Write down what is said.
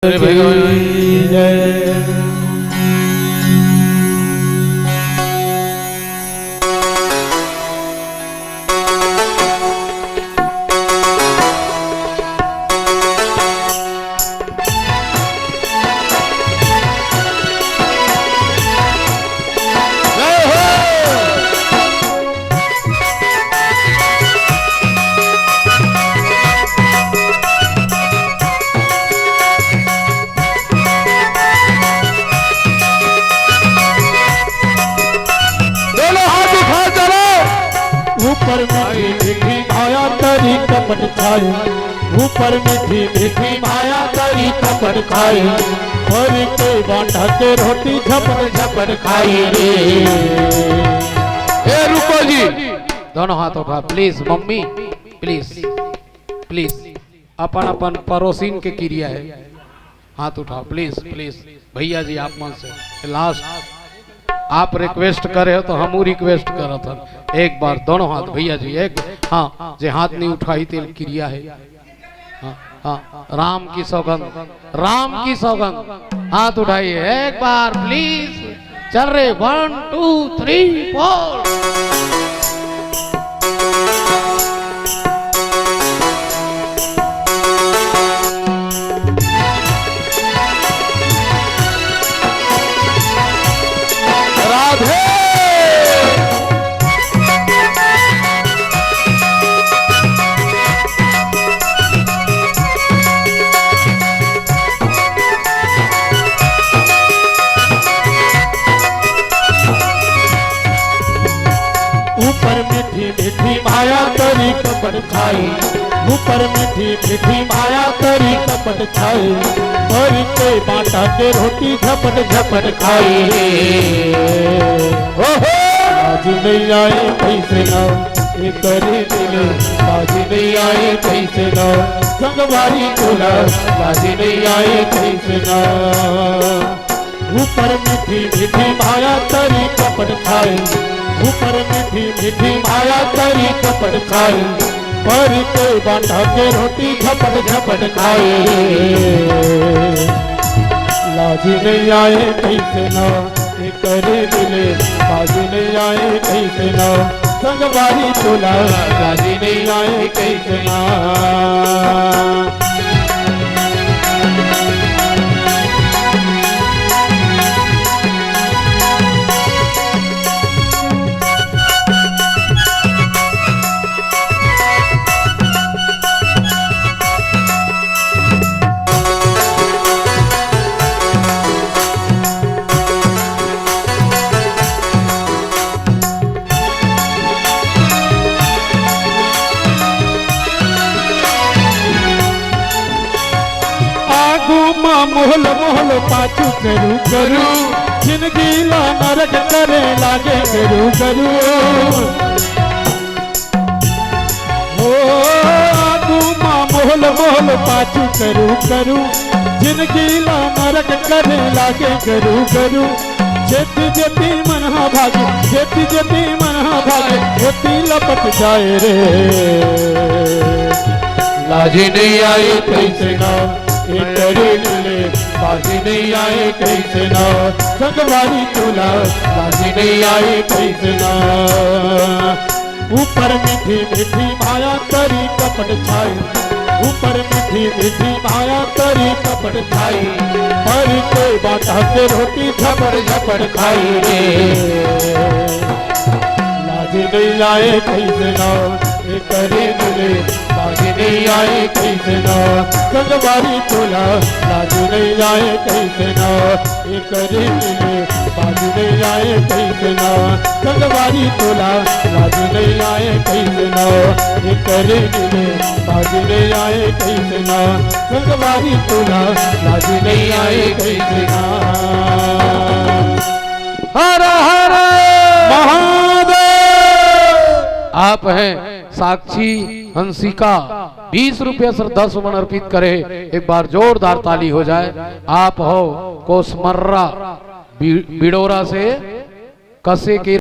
ऊपर मीठी मीठी माया तेरी कपट खाए, ऊपर मीठी मीठी माया तेरी कपट खाए, भर के बांटा के रोटी झपट झपट खाई रे। ए रुको जी, दोनों हाथ उठा प्लीज। मम्मी प्लीज प्लीज, अपन अपन पड़ोसिन के क्रिया है, हाथ उठाओ प्लीज प्लीज। भैया जी आप मन से लास्ट आप रिक्वेस्ट करे हो तो हम रिक्वेस्ट करो था। एक बार दोनों हाथ भैया जी, एक हाँ जे हाथ नहीं उठाई तेल क्रिया है। हाँ हाँ, राम की सौगंध, राम की सौगंध, हाथ उठाइए एक बार प्लीज। चल रहे 1 2 3 4। ऊपर मीठी मीठी माया तेरी कपट खाई, ऊपर मीठी मीठी माया तेरी कपट खाई, भर के बांटा के रोटी झपट झपट खाई। आज नहीं आए कैसे ना ये करे दिले, आज नहीं आए कैसे ना संगवारी तोला, आज नहीं आए कैसे ना। ऊपर मीठी मीठी माया तेरी कपट खाई, ऊपर मीठी मीठी माया तेरी कपट खाई, पर के बांटा के रोटी झपट झपट खाई। लाज नहीं आए कैसे ना ये करे दिले, लाज नहीं आए कैसे ना संगवारी तोला, लाज नहीं आए कैसे ना। मोहल मोहल पाछू करू करू, जिंदगी ला नरक करे लागे करू करू। ओ आगुमा मोहल मोहल पाछू करू करू, जिंदगी ला नरक करे लागे करू करू। जेती जेती मन भागे, जेती जेती मन भागे, होती लपट जाए रे। लाजी नहीं आई कैसे ना ये करे दिले, बाजी नहीं आए कैसे ना संगवारी तोला, बाजी नहीं आए कैसे ना। ऊपर मीठी मीठी माया तेरी कपट छाई, ऊपर मीठी मीठी माया तेरी कपट छाई, पर के बांटा के रोटी झपट झपट खाई रे। लाज नहीं आए कैसे ना ये करे दिले, लाज नहीं आए कैसे ना संगवारी तोला, लाज नहीं आए कैसे ना ये करे दिले, लाज नहीं आए कैसे ना संगवारी तोला, लाज नहीं आए कैसे ना ये करे दिले, लाज नहीं आए कैसे ना संगवारी तोला, लाज नहीं आए कैसे ना। हर हर महादेव। आप हैं साक्षी हंसिका, 20 रुपया श्रद्धा सुमन अर्पित करे। एक बार जोरदार ताली हो जाए। आप हो कोसमर्रा बिडोरा से कसे के